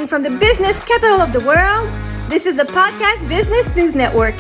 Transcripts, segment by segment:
Broadcasting from the business capital of the world, this is the Podcast Business News Network.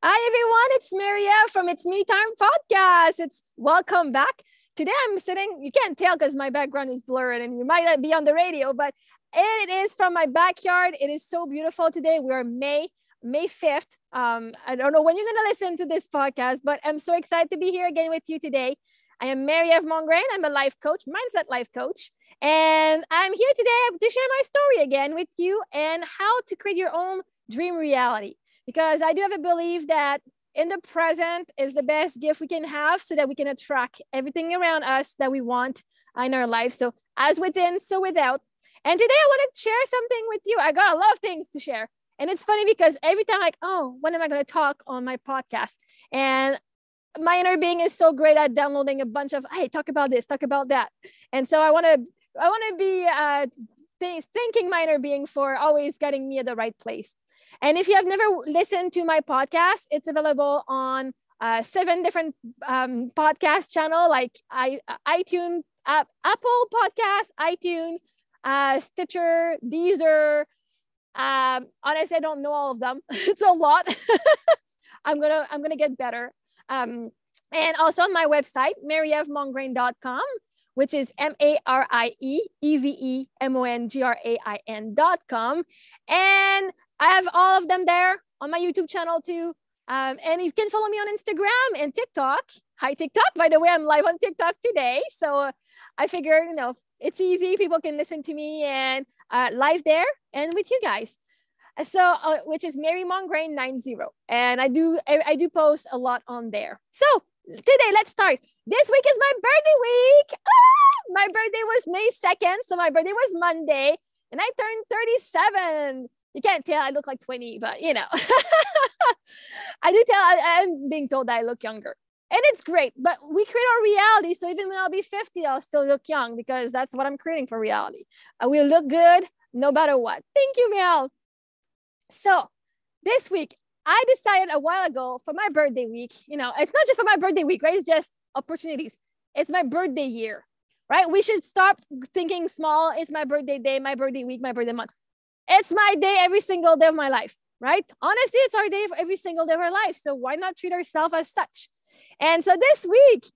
Hi everyone, it's Marie-Ève from It's Me Time Podcast. Welcome back. Today I'm sitting, you can't tell because my background is blurred and you might not be on the radio, but it is from my backyard. It is so beautiful today. We are May 5th. I don't know when you're going to listen to this podcast, but I'm so excited to be here again with you today. I am Marie-Ève Mongrain. I'm a life coach, mindset life coach. And I'm here today to share my story again with you and how to create your own dream reality. Because I do have a belief that in the present is the best gift we can have so that we can attract everything around us that we want in our life. So as within, so without. And today I want to share something with you. I got a lot of things to share. And it's funny because every time like, oh, when am I going to talk on my podcast? And my inner being is so great at downloading a bunch of, hey, talk about this, talk about that. And so I want to be thanking my inner being for always getting me at the right place. And if you have never listened to my podcast, it's available on 7 different podcast channels like iTunes, Apple Podcasts, iTunes, Stitcher, Deezer. Honestly, I don't know all of them. It's a lot. I'm gonna get better. And also on my website, marie-evemongrain.com, which is MARIEEVEMONGRAIN.com. And I have all of them there on my YouTube channel too. And you can follow me on Instagram and TikTok. Hi, TikTok. By the way, I'm live on TikTok today. So I figured, it's easy. People can listen to me and live there and with you guys. So, which is Mary Mongrain 90. And I do post a lot on there. So today, let's start. This week is my birthday week. My birthday was May 2nd. So my birthday was Monday and I turned 37. You can't tell I look like 20, but I do tell, I'm being told that I look younger. And it's great, but we create our reality. So even when I'll be 50, I'll still look young because that's what I'm creating for reality. I will look good no matter what. Thank you, Mel. So this week, I decided a while ago for my birthday week, it's not just for my birthday week, right? It's just opportunities. It's my birthday year, right? We should stop thinking small. It's my birthday day, my birthday week, my birthday month. It's my day every single day of my life, right? Honestly, it's our day for every single day of our life. So why not treat ourselves as such? And so this week,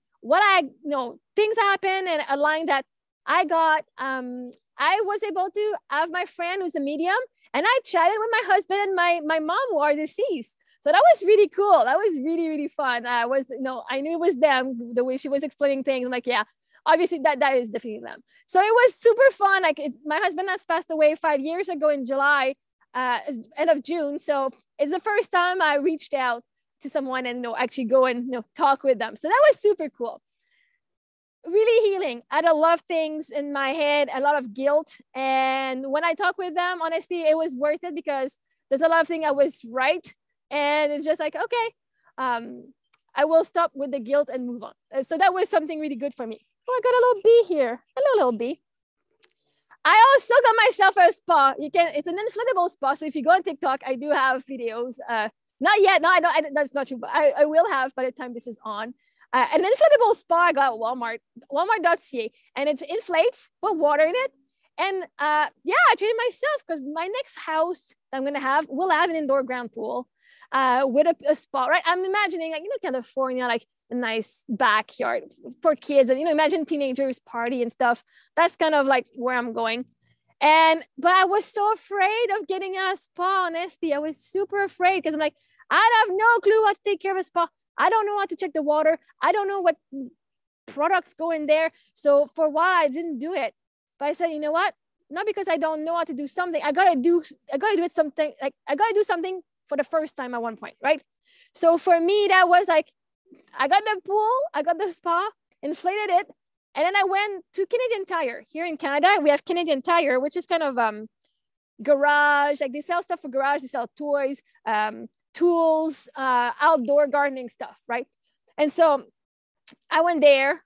things happen and a line that I got, I was able to have my friend who's a medium and I chatted with my husband and my mom who are deceased. So that was really cool. That was really, really fun. I knew it was them, the way she was explaining things. I'm like, yeah, obviously that is definitely them. So it was super fun. Like my husband has passed away 5 years ago in July, end of June. So it's the first time I reached out to someone and actually go and talk with them. So that was super cool. Really healing. I had a lot of things in my head, a lot of guilt. And when I talk with them, honestly, it was worth it because there's a lot of things I was right. And it's just like, okay, I will stop with the guilt and move on. So that was something really good for me. Oh, I got a little bee here. Hello, little bee. I also got myself a spa. It's an inflatable spa. So if you go on TikTok, I do have videos. Not yet. No, I don't. That's not true. But I will have by the time this is on. An inflatable spa I got at Walmart, walmart.ca. And it inflates, put water in it. And I treated myself because my next house that I'm going to have will have an indoor ground pool with a spa, right? I'm imagining California, like a nice backyard for kids. And, imagine teenagers party and stuff. That's kind of like where I'm going. But I was so afraid of getting a spa, honestly. I was super afraid because I'm like, I have no clue how to take care of a spa. I don't know how to check the water. I don't know what products go in there. So for a while, I didn't do it. But I said, you know what? Not because I don't know how to do something. I gotta do something. Like I gotta do something for the first time at one point, right? So for me, that was like, I got the pool, I got the spa, inflated it, and then I went to Canadian Tire. Here in Canada, we have Canadian Tire, which is kind of garage. Like they sell stuff for garage. They sell toys, tools, outdoor gardening stuff, right? And so I went there,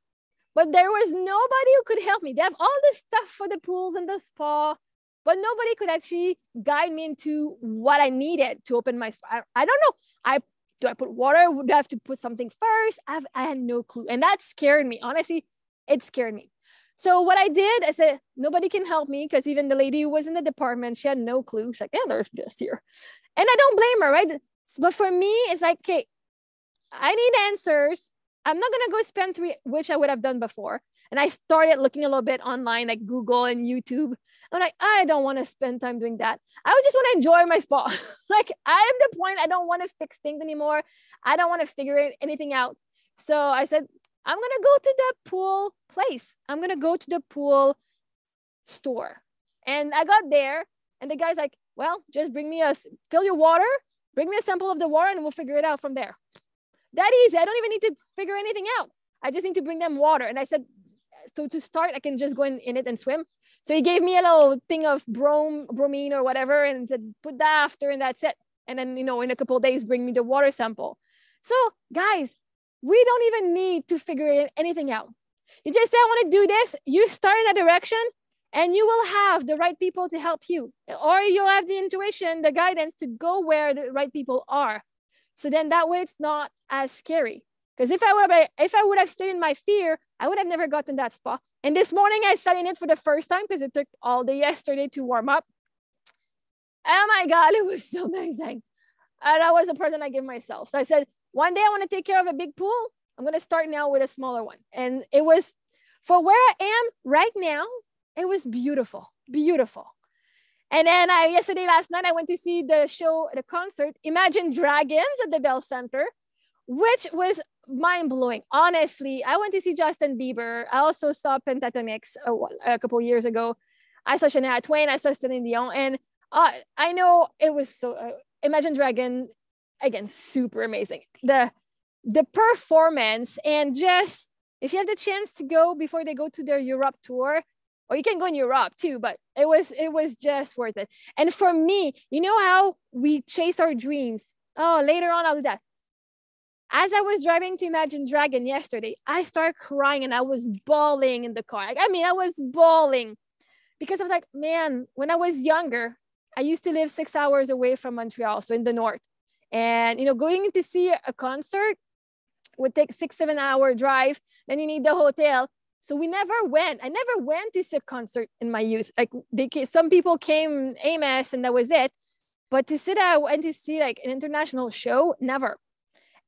but there was nobody who could help me. They have all this stuff for the pools and the spa, but nobody could actually guide me into what I needed to open my spa. I don't know. Do I put water? Would I have to put something first? I had no clue. And that scared me. Honestly, it scared me. So what I did, I said, nobody can help me because even the lady who was in the department, she had no clue. She's like, yeah, there's this here. And I don't blame her, right? But for me, it's like, okay, I need answers. I'm not going to go spend 3, which I would have done before. And I started looking a little bit online, like Google and YouTube. I'm like, I don't want to spend time doing that. I would just want to enjoy my spa. Like, I'm the point, I don't want to fix things anymore. I don't want to figure anything out. So I said, I'm going to go to the pool place. I'm going to go to the pool store. And I got there and the guy's like, well, just fill your water, bring me a sample of the water and we'll figure it out from there. That easy. I don't even need to figure anything out. I just need to bring them water. And I said, so to start, I can just go in it and swim. So he gave me a little thing of bromine or whatever and said, put that after and that's it. And then, in a couple of days, bring me the water sample. So guys, we don't even need to figure anything out. You just say, I want to do this. You start in a direction and you will have the right people to help you. Or you'll have the intuition, the guidance to go where the right people are. So then that way it's not as scary. Because if I would have stayed in my fear, I would have never gotten that spa. And this morning I sat in it for the first time because it took all day yesterday to warm up. Oh my God, it was so amazing. And that was the present I gave myself. So I said, one day I want to take care of a big pool. I'm going to start now with a smaller one. And it was, for where I am right now, it was beautiful, beautiful. And then last night, I went to see the concert, Imagine Dragons at the Bell Center, which was mind-blowing. Honestly, I went to see Justin Bieber. I also saw Pentatonix a couple years ago. I saw Shania Twain. I saw Celine Dion. And I know it was so, Imagine Dragon, again, super amazing. The performance and just, if you have the chance to go before they go to their Europe tour, or you can go in Europe too, but it was just worth it. And for me, you know how we chase our dreams? Oh, later on, I'll do that. As I was driving to Imagine Dragon yesterday, I started crying and I was bawling in the car. I was bawling because I was like, man, when I was younger, I used to live 6 hours away from Montreal, so in the north. And, going to see a concert would take 6-7 hour drive. Then you need the hotel. So we never went. I never went to see a concert in my youth. Like some people came Amos and that was it. But to sit out and to see like an international show, never.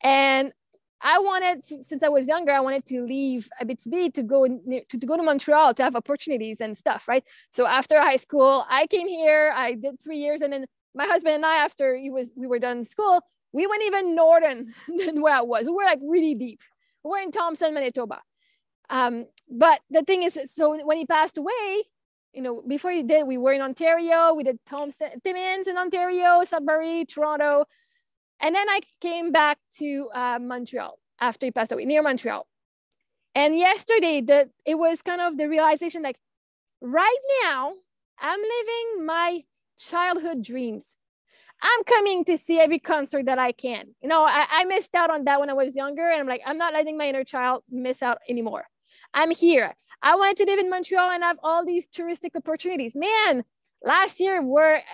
And I wanted, since I was younger, I wanted to leave Abitibi to go to Montreal to have opportunities and stuff, right? So after high school, I came here. I did 3 years, and then my husband and I, after we were done school, we went even northern than where I was. We were like really deep. We were in Thompson, Manitoba. But the thing is, so when he passed away, before he did, we were in Ontario. We did Timmins in Ontario, Sudbury, Toronto. And then I came back to Montreal after he passed away, near Montreal. And yesterday, it was kind of the realization, like, right now, I'm living my childhood dreams. I'm coming to see every concert that I can. I missed out on that when I was younger. And I'm like, I'm not letting my inner child miss out anymore. I'm here. I wanted to live in Montreal and have all these touristic opportunities. Man, last year,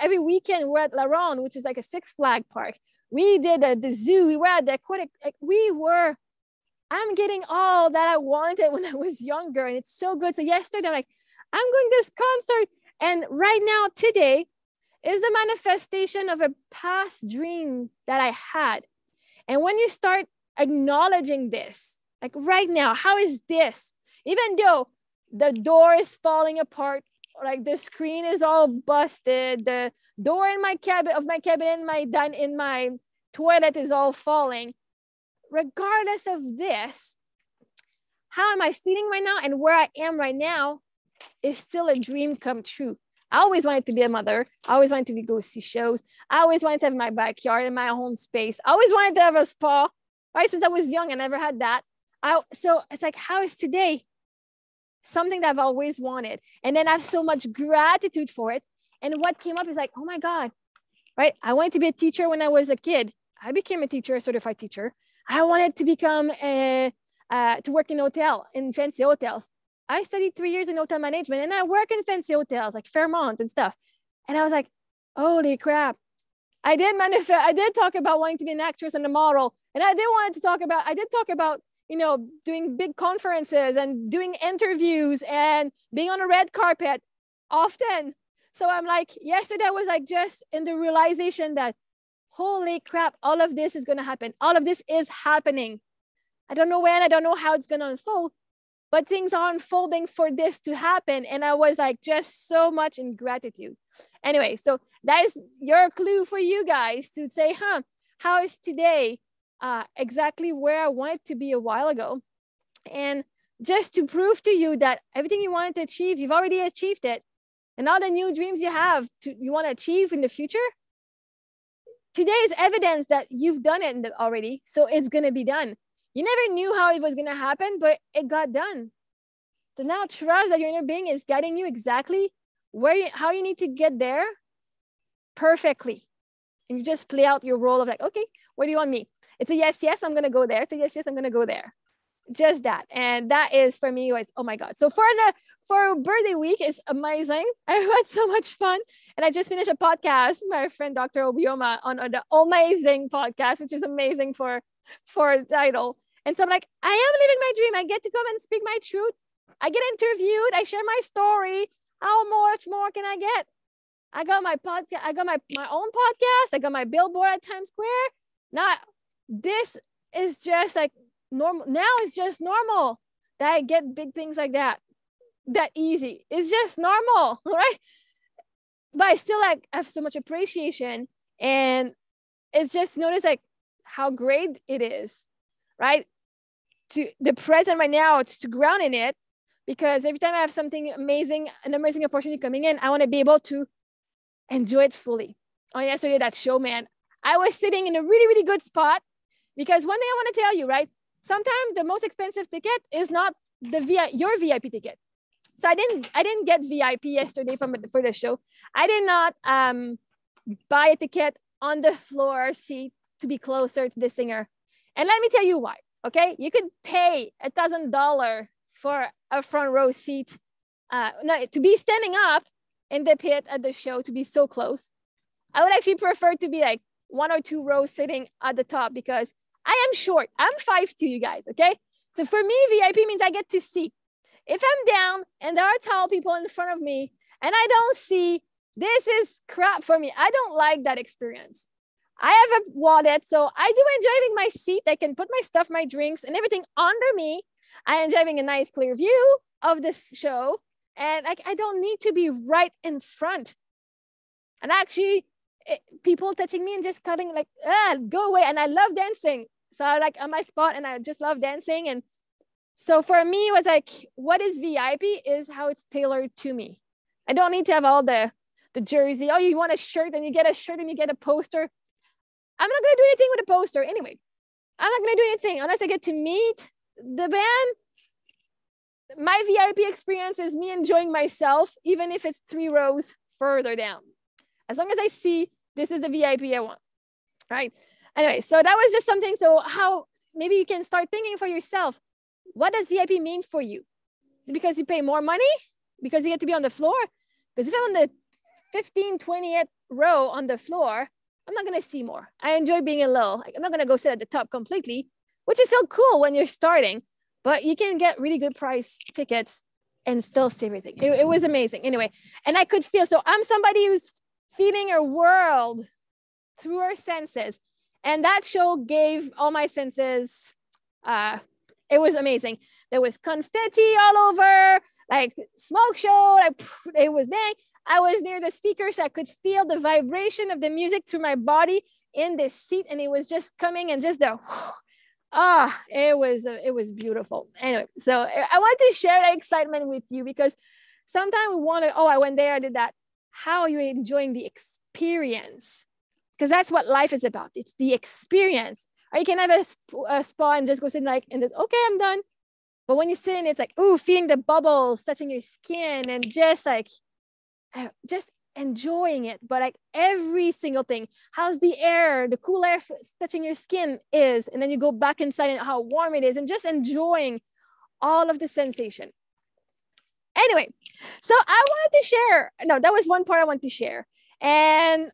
every weekend, we're at La Ronde, which is like a Six Flag park. We did the zoo. We were at the aquatic. I'm getting all that I wanted when I was younger. And it's so good. So yesterday, I'm like, I'm going to this concert. And right now, today, is the manifestation of a past dream that I had. And when you start acknowledging this, like right now, how is this? Even though the door is falling apart, like the screen is all busted, the door in my cabin, in my toilet is all falling. Regardless of this, how am I feeling right now and where I am right now is still a dream come true. I always wanted to be a mother. I always wanted to go see shows. I always wanted to have my backyard and my own space. I always wanted to have a spa, right? Since I was young, I never had that. So it's like, how is today something that I've always wanted? And then I have so much gratitude for it. And what came up is like, oh my God, right? I wanted to be a teacher when I was a kid. I became a teacher, a certified teacher. I wanted to become to work in fancy hotels. I studied 3 years in hotel management and I work in fancy hotels like Fairmont and stuff. And I was like, holy crap. I did talk about wanting to be an actress and a model. And I did talk about doing big conferences and doing interviews and being on a red carpet often. So I'm like, yesterday I was like just in the realization that, holy crap, all of this is going to happen. All of this is happening. I don't know when, I don't know how it's going to unfold, but things are unfolding for this to happen. And I was like, just so much in gratitude. Anyway, so that is your clue for you guys to say, how is today exactly where I wanted to be a while ago? And just to prove to you that everything you wanted to achieve, you've already achieved it. And all the new dreams you have you want to achieve in the future, today is evidence that you've done it already. So it's going to be done. You never knew how it was going to happen, but it got done. So now trust that your inner being is guiding you exactly how you need to get there perfectly. And you just play out your role of like, okay, where do you want me? It's a yes, yes, I'm going to go there. It's a yes, yes, I'm going to go there. Just that. And that is for me, was, oh my God. So for birthday week is amazing. I had so much fun. And I just finished a podcast, my friend, Dr. Obioma, on the Amazing podcast, which is amazing for title. And so I'm like, I am living my dream. I get to come and speak my truth. I get interviewed. I share my story. How much more can I get? I got my podcast. I got my own podcast. I got my billboard at Times Square. Now, this is just like normal. Now it's just normal that I get big things like that easy. It's just normal, right? But I still like have so much appreciation, and it's just notice like how great it is, right? To the present right now, it's to ground in it, because every time I have something amazing, an amazing opportunity coming in, I want to be able to enjoy it fully. Oh, yesterday, that show, man, I was sitting in a really, really good spot, because one thing I want to tell you, right? Sometimes the most expensive ticket is not your VIP ticket. So I didn't get VIP yesterday for the show. I did not buy a ticket on the floor seat to be closer to the singer. And let me tell you why. Okay, you could pay $1,000 for a front row seat, to be standing up in the pit at the show, to be so close. I would actually prefer to be like 1 or 2 rows sitting at the top, because I am short. I'm 5'2", you guys. Okay, so for me, VIP means I get to see. If I'm down and there are tall people in front of me and I don't see, this is crap for me. I don't like that experience. I have a wallet, so I do enjoy having my seat. I can put my stuff, my drinks, and everything under me. I enjoy having a nice clear view of this show, and I don't need to be right in front. And actually, people touching me and just cutting like, go away. And I love dancing, so I like on my spot, and I just love dancing. And so for me, it was like, what is VIP is how it's tailored to me. I don't need to have all the jersey. Oh, you want a shirt, and you get a shirt, and you get a poster. I'm not going to do anything with a poster anyway. I'm not going to do anything unless I get to meet the band. My VIP experience is me enjoying myself, even if it's 3 rows further down. As long as I see this is the VIP I want, right? Anyway, so that was just something. So how maybe you can start thinking for yourself, what does VIP mean for you? Is it because you pay more money? Because you get to be on the floor? Because if I'm on the 15, 20th row on the floor, I'm not going to see more. I enjoy being a little. I'm not going to go sit at the top completely, which is still cool when you're starting, but you can get really good price tickets and still see everything. It was amazing. Anyway, and I could feel, so I'm somebody who's feeling a world through her senses. And that show gave all my senses, it was amazing. There was confetti all over, like smoke show, like it was bang. I was near the speaker, so I could feel the vibration of the music through my body in this seat, and it was just coming and just the, it was beautiful. Anyway, so I want to share that excitement with you, because sometimes we want to, I went there, I did that. How are you enjoying the experience? Because that's what life is about. It's the experience. Or you can have a spa and just go sit like, and just, okay, I'm done. But when you sit in, it's like, ooh, feeling the bubbles touching your skin, and just like, just enjoying it. But like every single thing, how's the air, the cool air touching your skin is, and then you go back inside and how warm it is, and just enjoying all of the sensation. Anyway, so I wanted to share, that was one part I wanted to share. And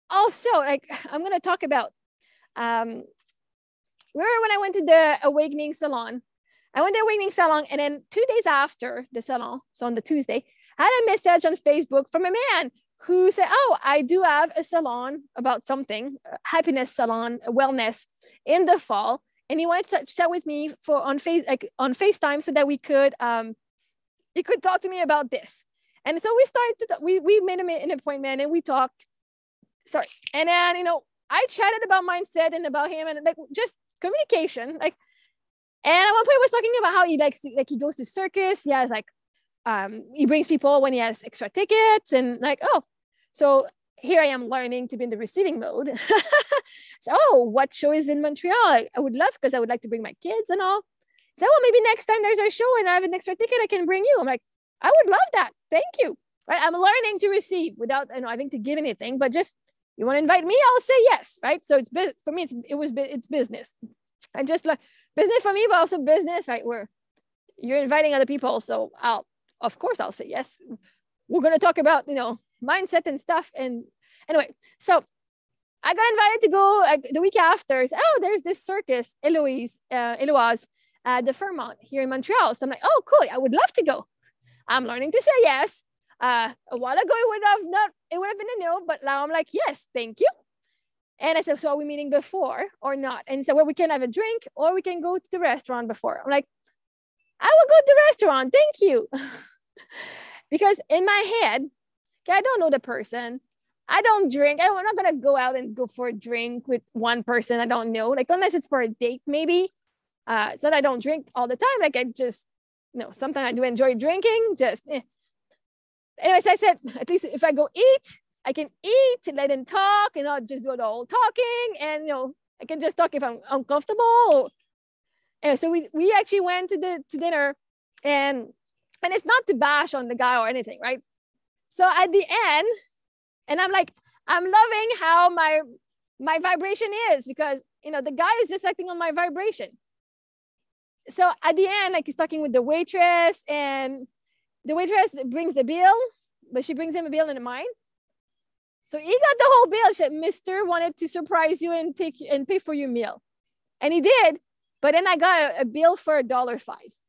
also, like, I'm going to talk about remember when I went to the Awakening Salon? I went to the Awakening Salon, and then 2 days after the salon, so on the Tuesday, I had a message on Facebook from a man who said, oh, I do have a salon about something, a happiness salon, a wellness in the fall. And he wanted to chat with me on FaceTime so that he could talk to me about this. And so we started we made an appointment and we talked. Sorry. And then, I chatted about mindset and about him and like just communication. Like, and at one point he was talking about how he likes to, like, he goes to circus. He has like, he brings people when he has extra tickets and like, oh, so here I am learning to be in the receiving mode. So, oh, what show is in Montreal? I would love, because I would like to bring my kids and all. So, well, maybe next time there's a show and I have an extra ticket, I can bring you. I'm like, I would love that. Thank you. Right? I'm learning to receive without having to give anything, but just, you want to invite me? I'll say yes. Right? So for me, it's business. And just like business for me, but also business, right? Where you're inviting other people. So of course I'll say yes. We're going to talk about, mindset and stuff. And anyway, so I got invited to go the week after. So, oh, there's this circus, Eloise, at the Fairmont here in Montreal. So I'm like, oh, cool. I would love to go. I'm learning to say yes. A while ago, it would have been a no, but now I'm like, yes, thank you. And I said, so are we meeting before or not? And he said, well, we can have a drink or we can go to the restaurant before. I'm like, I will go to the restaurant. Thank you. Because in my head, I don't know the person. I don't drink. I'm not going to go out and go for a drink with one person I don't know. Like, unless it's for a date, maybe. It's not I don't drink all the time. Like, I just, sometimes I do enjoy drinking. Anyways, I said, at least if I go eat, I can eat and let him talk and not just do the whole talking. And, I can just talk if I'm uncomfortable. And so we actually went to dinner, and it's not to bash on the guy or anything, right? So at the end, and I'm like, I'm loving how my vibration is, because, the guy is just acting on my vibration. So at the end, like, he's talking with the waitress, and the waitress brings the bill, but she brings him a bill in mind. So he got the whole bill. She said, Mister wanted to surprise you and pay for your meal. And he did. But then I got a bill for $1.05.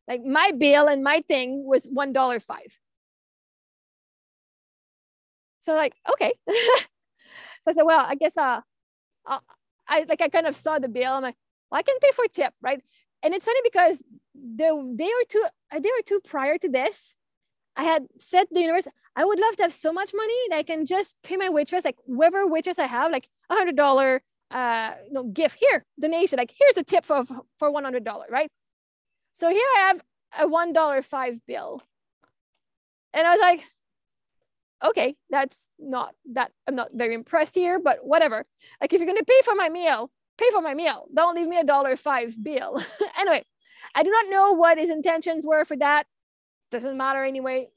Like, my bill and my thing was $1.05. So like, okay. So I said, well, I guess I kind of saw the bill. I'm like, well, I can pay for tip, right? And it's funny because the day or two prior to this, I had said to the universe, I would love to have so much money that I can just pay my waitress, like whoever waitress I have, like $100 gift here, donation, like here's a tip for $100, right? So here I have a $1.05 bill. And I was like, okay, that's not that, I'm not very impressed here, but whatever. Like, if you're going to pay for my meal, pay for my meal. Don't leave me a $1.05 bill. Anyway, I do not know what his intentions were for that. Doesn't matter anyway.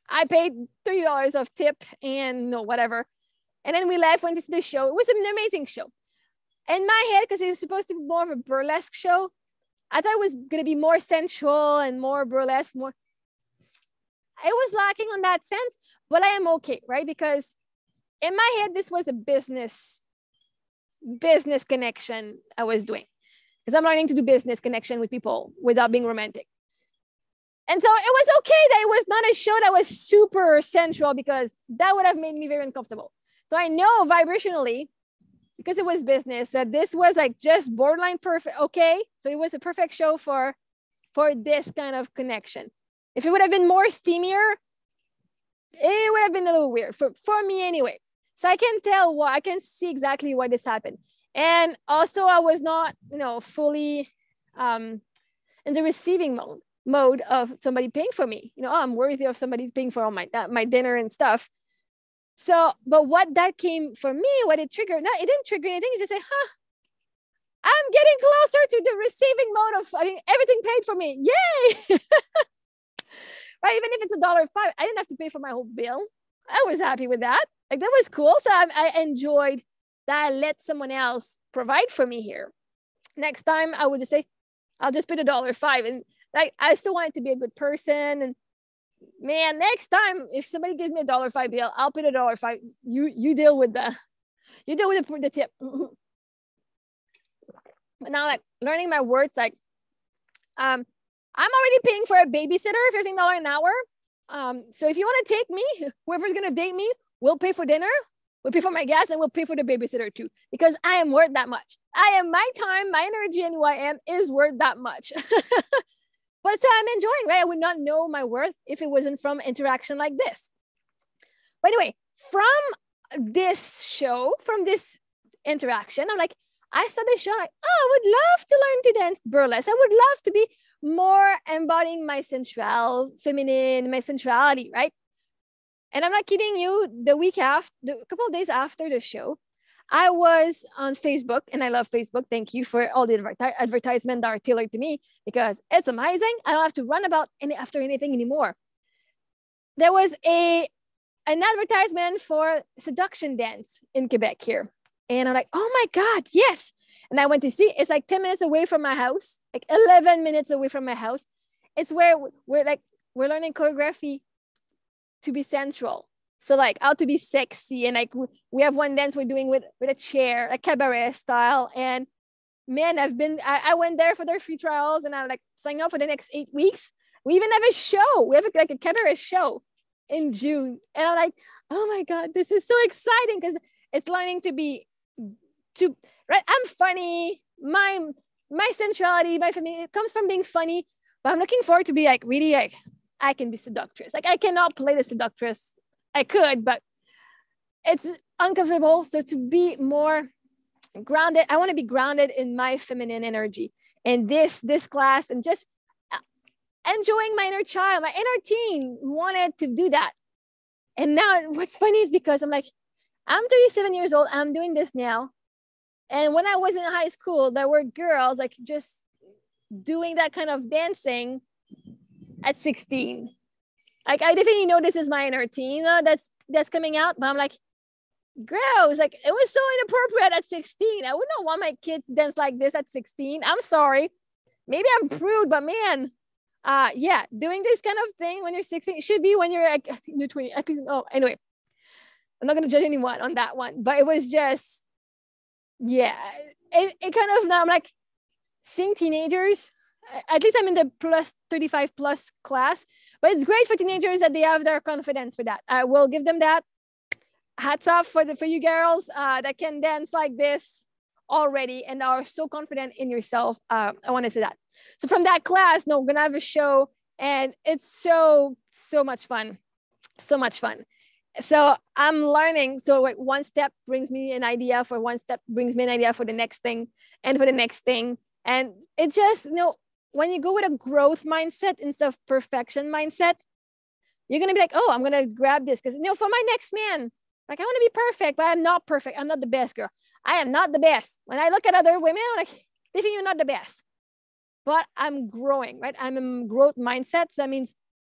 I paid $30 of tip and whatever. And then we left, went to the show. It was an amazing show. In my head, because it was supposed to be more of a burlesque show, I thought it was going to be more sensual and more burlesque, more. It was lacking on that sense, but I am okay, right? Because in my head, this was a business connection I was doing, because I'm learning to do business connection with people without being romantic. And so it was okay that it was not a show that was super sensual, because that would have made me very uncomfortable. So I know vibrationally, because it was business, that this was like just borderline perfect. Okay. So it was a perfect show for this kind of connection. If it would have been more steamier, it would have been a little weird for me anyway. So I can tell I can see exactly why this happened. And also I was not, fully in the receiving mode of somebody paying for me. I'm worthy of somebody paying for all my dinner and stuff. So, but what that came for me, what it triggered, it didn't trigger anything. It just said, I'm getting closer to the receiving mode of everything paid for me. Yay! Right? Even if it's $1.05, I didn't have to pay for my whole bill. I was happy with that. Like, that was cool. So I enjoyed that I let someone else provide for me here. Next time I would just say, I'll just pay $1.05. And like, I still wanted to be a good person. And man, next time, if somebody gives me a $1.05 bill, I'll pay $1.05. You deal with the tip. But now like learning my words, like, I'm already paying for a babysitter, $15 an hour. So if you want to take me, whoever's going to date me, we'll pay for dinner, we'll pay for my gas, and we'll pay for the babysitter too, because I am worth that much. My time, my energy, and who I am is worth that much. But so I'm enjoying, right? I would not know my worth if it wasn't from interaction like this. But anyway, from this show, from this interaction, I'm like, I saw this show, like, oh, I would love to learn to dance burlesque. I would love to be more embodying my feminine, my sensuality, right? And I'm not kidding you, a couple of days after the show, I was on Facebook, and I love Facebook. Thank you for all the advertisements that are tailored to me, because it's amazing. I don't have to run after anything anymore. There was an advertisement for seduction dance in Quebec here. And I'm like, oh my God, yes. And I went to see, it's like 10 minutes away from my house, like 11 minutes away from my house. It's where we're learning choreography to be sensual. So like how to be sexy. And like we have one dance we're doing with a chair, a cabaret style. And man, I went there for their free trials, and I like signed up for the next 8 weeks. We even have a show. We have like a cabaret show in June. And I'm like, oh my God, this is so exciting, because it's learning right? I'm funny. My sensuality, my family, it comes from being funny, but I'm looking forward to be like, really, like, I can be seductress. Like, I cannot play the seductress. I could, but it's uncomfortable. So to be more grounded, I want to be grounded in my feminine energy. And this class, and just enjoying my inner child, my inner teen wanted to do that. And now what's funny is, because I'm like, I'm 37 years old, I'm doing this now. And when I was in high school, there were girls like just doing that kind of dancing at 16. Like, I definitely know this is my inner teen that's coming out, but I'm like, gross. Like, it was so inappropriate at 16. I would not want my kids to dance like this at 16. I'm sorry. Maybe I'm prude, but man, yeah, doing this kind of thing when you're 16, it should be when you're like, I think you're 20. I think, oh, anyway, I'm not going to judge anyone on that one, but it was just, yeah, it kind of, now I'm like seeing teenagers, at least I'm in the plus 35 plus class, but it's great for teenagers that they have their confidence for that. I will give them that. Hats off for you girls that can dance like this already and are so confident in yourself. I want to say that. So from that class, no, we're gonna have a show, and it's so much fun, so much fun. So I'm learning. So like one step brings me an idea for one step brings me an idea for the next thing and for the next thing. And it just, when you go with a growth mindset instead of perfection mindset, you're going to be like, oh, I'm going to grab this. Because, for my next man, like, I want to be perfect, but I'm not perfect. I'm not the best girl. I am not the best. When I look at other women, I'm like, they think you're not the best. But I'm growing, right? I'm in growth mindset. So that means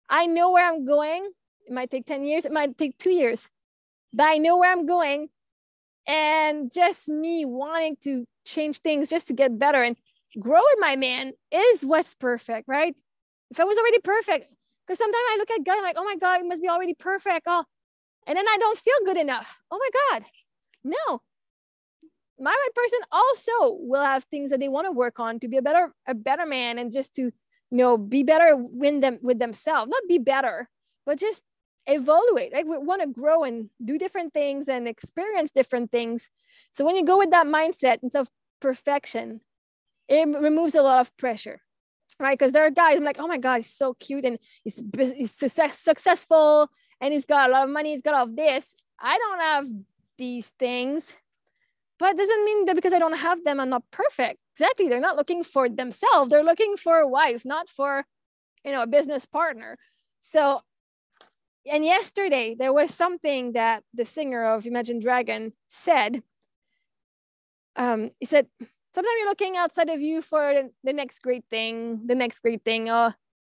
I know where I'm going. It might take 10 years. It might take 2 years. But I know where I'm going. And just me wanting to change things just to get better and grow with my man is what's perfect, right? If I was already perfect, because sometimes I look at guys, I'm like, oh my God, it must be already perfect. Oh, and then I don't feel good enough. Oh my God. No. My right person also will have things that they want to work on to be a better man, and just to, be better with themselves. Not be better, but just evaluate. Right? We want to grow and do different things and experience different things. So when you go with that mindset instead of perfection, it removes a lot of pressure, right? Because there are guys, I'm like, oh my God, he's so cute, and he's successful, and he's got a lot of money, he's got all of this. I don't have these things, but it doesn't mean that because I don't have them, I'm not perfect. Exactly. They're not looking for themselves. They're looking for a wife, not for, a business partner. So, and yesterday there was something that the singer of Imagine Dragon said. He said, sometimes you're looking outside of you for the next great thing,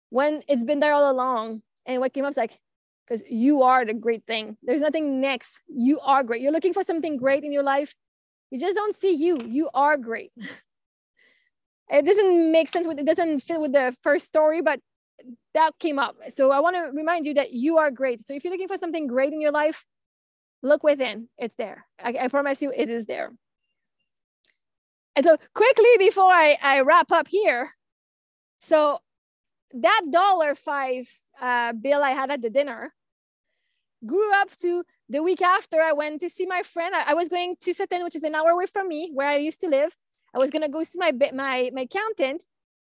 when it's been there all along. And what came up is like, because you are the great thing. There's nothing next. You are great. You're looking for something great in your life. You just don't see you. You are great. It doesn't make sense. It doesn't fit with the first story, but that came up. So I want to remind you that you are great. So if you're looking for something great in your life, look within. It's there. I promise you it is there. And so quickly before I wrap up here, so that $5 bill I had at the dinner grew up to the week after I went to see my friend. I was going to Sutton, which is an hour away from me, where I used to live. I was going to go see my accountant.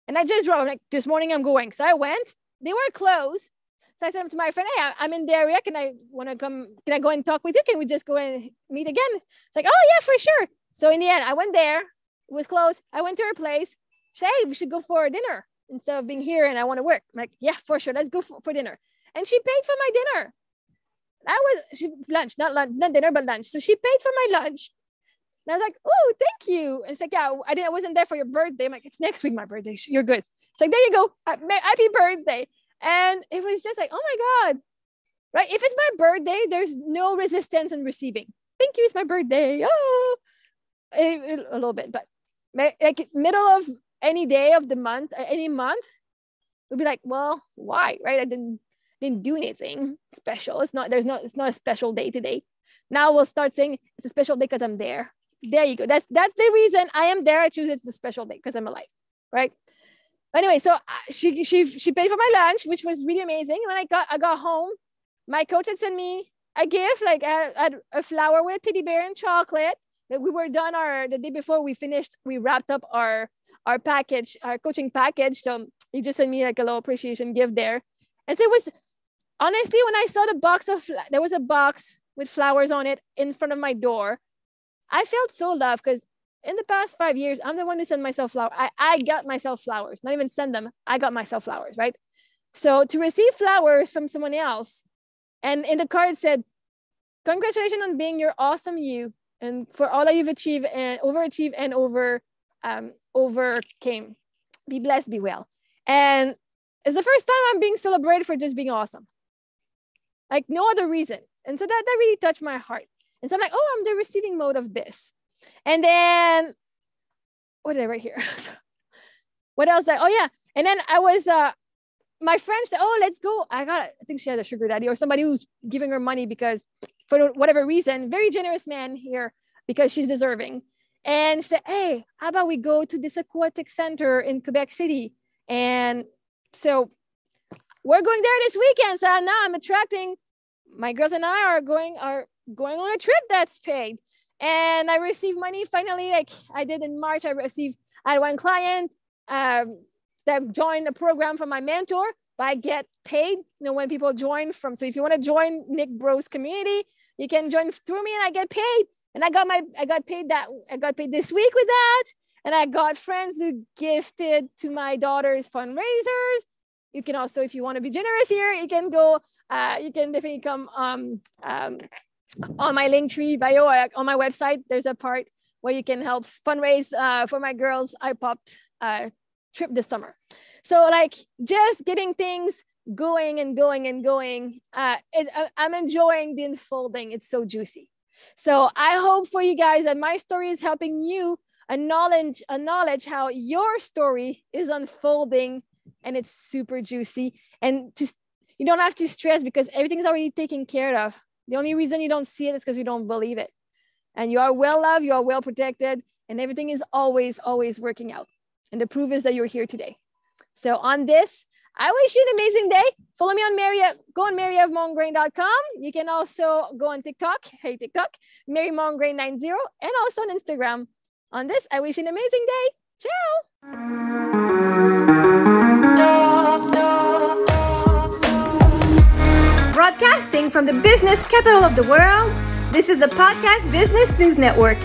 And I just drove, like, this morning I'm going. So I went. They were closed. So I said to my friend, hey, I'm in the area. Can I go and talk with you? Can we just go and meet again? It's like, oh, yeah, for sure. So in the end, I went there. It was closed. I went to her place. She said, hey, we should go for dinner instead of being here and I want to work. I'm like, yeah, for sure. Let's go for dinner. And she paid for my dinner. Not dinner, but lunch. So she paid for my lunch. And I was like, oh, thank you. And it's like, yeah, I wasn't there for your birthday. I'm like, it's next week, my birthday. You're good. It's like, there you go. Happy birthday. And it was just like, oh my God. Right? If it's my birthday, there's no resistance in receiving. Thank you. It's my birthday. Oh, a little bit, but like middle of any day of the month, any month, we'll be like, well, why? Right? I didn't do anything special. It's not a special day today. Now we'll start saying it's a special day because I'm there. There you go. That's the reason I am there. I choose it's a special day because I'm alive. Right? Anyway, so she paid for my lunch, which was really amazing. When I got home, my coach had sent me a gift, like a flower with a teddy bear and chocolate. That we were done the day before we wrapped up our package, our coaching package. So he just sent me like a little appreciation gift there. And so it was, honestly, when I saw there was a box with flowers on it in front of my door, I felt so loved because in the past 5 years, I'm the one who sent myself flowers. I got myself flowers, not even send them. I got myself flowers, right? So to receive flowers from someone else, and in the card it said, congratulations on being your awesome you, and for all that you've achieved and overachieved and overcame. Be blessed, be well. And it's the first time I'm being celebrated for just being awesome. Like no other reason. And so that really touched my heart. And so I'm like, oh, I'm the receiving mode of this. And then, what did I write here? What else? Oh yeah. And then I was, my friend said, oh, let's go. I think she had a sugar daddy or somebody who's giving her money because for whatever reason, very generous man here because she's deserving. And she said, hey, how about we go to this aquatic center in Quebec City? And so we're going there this weekend. So now I'm attracting, my girls and I are going on a trip that's paid. And I received money finally, like I did in March. I had one client that joined a program from my mentor, but I get paid, when people join so if you want to join Nick Bro's community, you can join through me and I get paid. And I got paid this week with that. And I got friends who gifted to my daughter's fundraisers. You can also, if you want to be generous here, you can go, you can definitely come on my Linktree bio, on my website, there's a part where you can help fundraise for my girls' iPop trip this summer. So like just getting things going and going and going. I'm enjoying the unfolding. It's so juicy. So I hope for you guys that my story is helping you acknowledge how your story is unfolding and it's super juicy. And just you don't have to stress because everything is already taken care of. The only reason you don't see it is because you don't believe it. And you are well loved, you are well protected, and everything is always, always working out. And the proof is that you're here today. So on this, I wish you an amazing day. Follow me on go on marie-ève-mongrain.com. You can also go on TikTok, hey TikTok, marymongrain90, and also on Instagram. On this, I wish you an amazing day. Ciao. Broadcasting from the business capital of the world, this is the Podcast Business News Network.